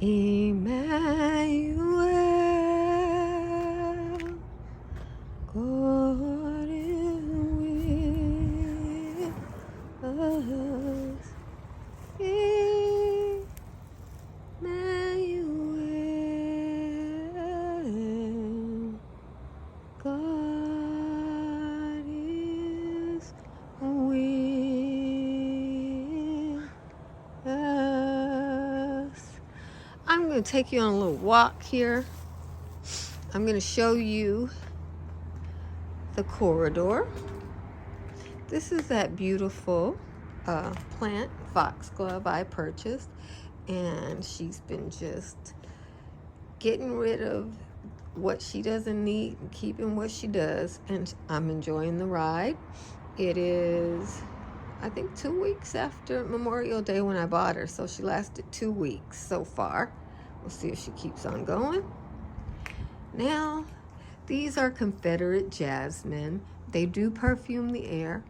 Emmanuel, God is with us. Emmanuel, God is with us. I'm going to take you on a little walk here. I'm going to show you the corridor. This is that beautiful plant, foxglove, I purchased. And she's been just getting rid of what she doesn't need and keeping what she does. And I'm enjoying the ride. It is, I think, 2 weeks after Memorial Day when I bought her. So she lasted 2 weeks so far. We'll see if she keeps on going. Now, these are Confederate jasmine. They do perfume the air,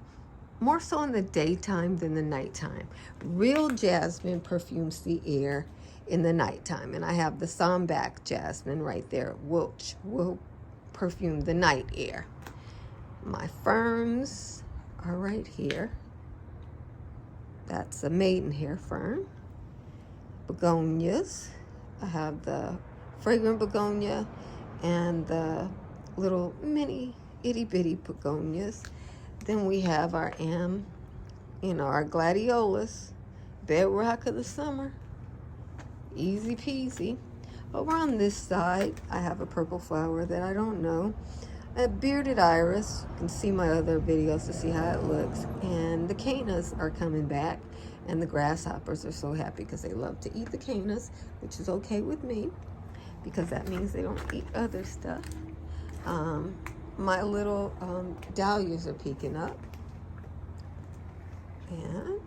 more so in the daytime than the nighttime. Real jasmine perfumes the air in the nighttime. And I have the Sambac jasmine right there, which will perfume the night air. My ferns are right here. That's a maidenhair fern. Begonias. I have the fragrant begonia and the little mini itty bitty begonias. Then we have our our gladiolus, bedrock of the summer. Easy peasy. Over on this side, I have a purple flower that I don't know. A bearded iris. You can see my other videos to see how it looks. And the cannas are coming back. And the grasshoppers are so happy because they love to eat the cannas, which is okay with me because that means they don't eat other stuff. My little dahlias are peeking up. And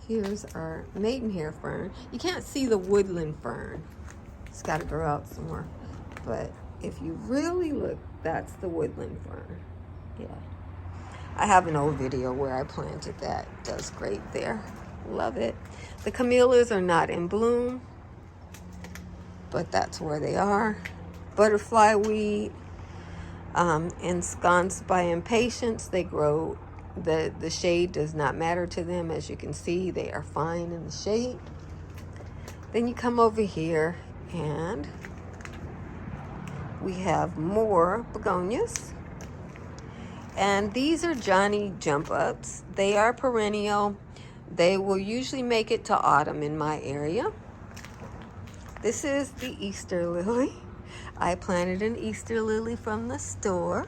here's our maidenhair fern. You can't see the woodland fern. It's got to grow out some more. But if you really look, that's the woodland fern. Yeah. I have an old video where I planted that. It does great there. Love it. The camellias are not in bloom, but that's where they are. Butterfly weed, ensconced by impatience. They grow, the shade does not matter to them. As you can see, they are fine in the shade. Then you come over here and we have more begonias. And these are Johnny Jump Ups. They are perennial. They will usually make it to autumn in my area. This is the Easter lily. I planted an Easter lily from the store.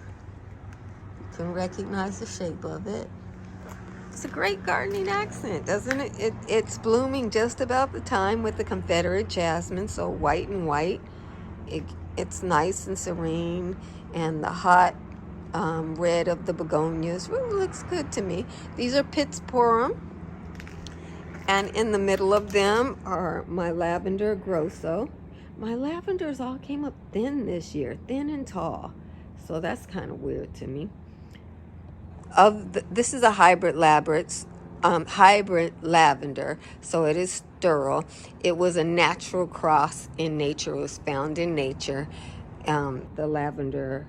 You can recognize the shape of it. It's a great gardening accent, doesn't it? It's blooming just about the time with the Confederate jasmine, so white and white. It's nice and serene, and the hot red of the begonias really looks good to me. These are Pittsburgh, and in the middle of them are my lavender grosso. My lavenders all came up thin this year, thin and tall, so that's kind of weird to me. This is a hybrid lavender, so it is sterile. It was a natural cross in nature. It was found in nature. The lavender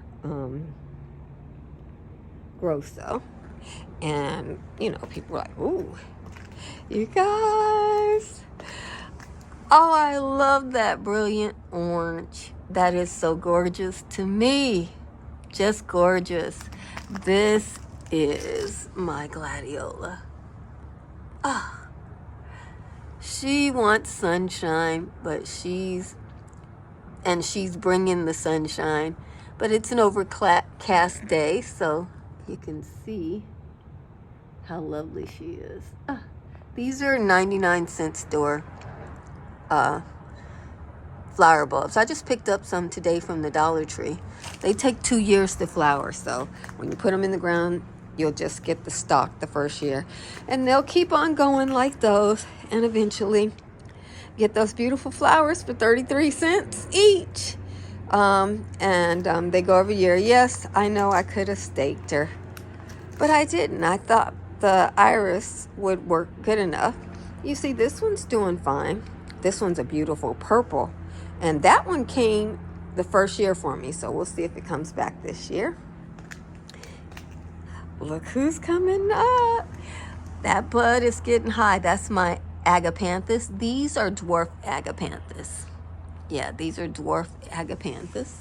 grosso, and people are like, ooh, you guys. Oh, I love that brilliant orange. That is so gorgeous to me. Just gorgeous. This is my gladiola. Ah, she wants sunshine, but she's bringing the sunshine. But it's an overcast day, so you can see how lovely she is. These are 99-cent store flower bulbs. I just picked up some today from the Dollar Tree. They take 2 years to flower, so when you put them in the ground, you'll just get the stalk the first year. And they'll keep on going like those, and eventually get those beautiful flowers for 33 cents each. They go every year. Yes, I know I could have staked her, but I didn't. I thought the iris would work good enough. You see, this one's doing fine. This one's a beautiful purple. And that one came the first year for me, so we'll see if it comes back this year. Look who's coming up. That bud is getting high. That's my agapanthus. These are dwarf agapanthus. Yeah, these are dwarf agapanthus.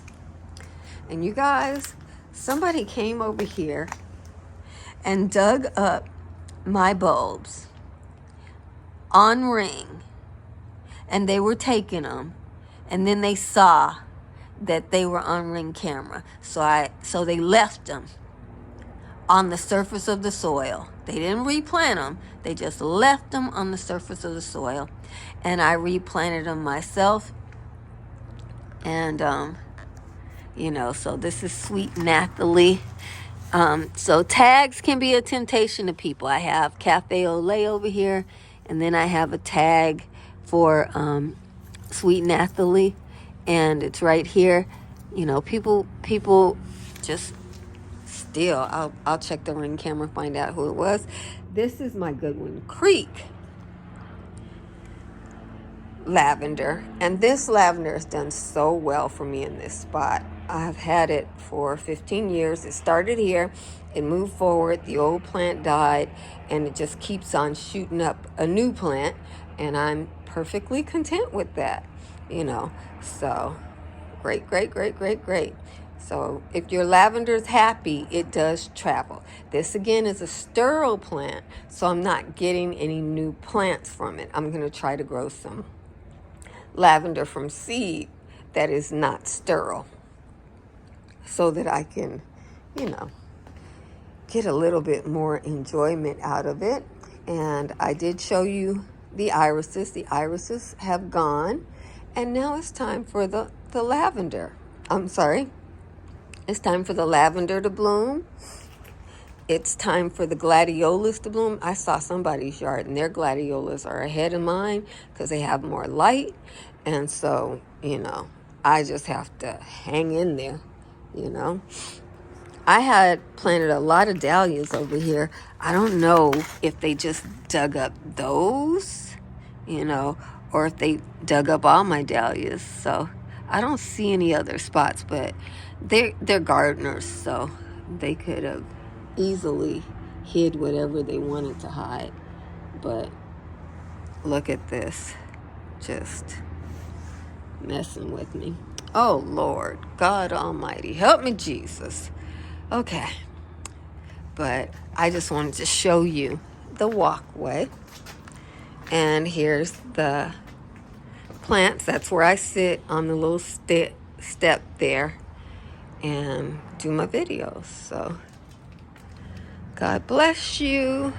And you guys, somebody came over here and dug up my bulbs on ring, and they were taking them, and then they saw that they were on ring camera, so they left them on the surface of the soil. They didn't replant them, they just left them on the surface of the soil, and I replanted them myself. And you know, so this is sweet Nathalie. So tags can be a temptation to people. I have Cafe Olay over here, and then I have a tag for sweet Nathalie, and it's right here. You know, people just steal. I'll check the ring camera, find out who it was. This is my Goodwin Creek lavender, and this lavender has done so well for me in this spot. I've had it for 15 years. It started here, it moved forward, the old plant died, and it just keeps on shooting up a new plant, and I'm perfectly content with that, you know. So great. So if your lavender's happy, it does travel. This again is a sterile plant, so I'm not getting any new plants from it. I'm going to try to grow some lavender from seed that is not sterile, so that I can, you know, get a little bit more enjoyment out of it. And I did show you the irises. The irises have gone, and now it's time for the lavender. I'm sorry. It's time for the lavender to bloom. It's time for the gladiolas to bloom. I saw somebody's yard, and their gladiolas are ahead of mine because they have more light. And so, you know, I just have to hang in there, you know. I had planted a lot of dahlias over here. I don't know if they just dug up those, you know, or if they dug up all my dahlias. So I don't see any other spots, but they're gardeners, so they could have easily hid whatever they wanted to hide. But look at this, just messing with me. Oh Lord, God Almighty, help me, Jesus. Okay, but I just wanted to show you the walkway, and here's the plants. That's where I sit on the little step there and do my videos. So God bless you.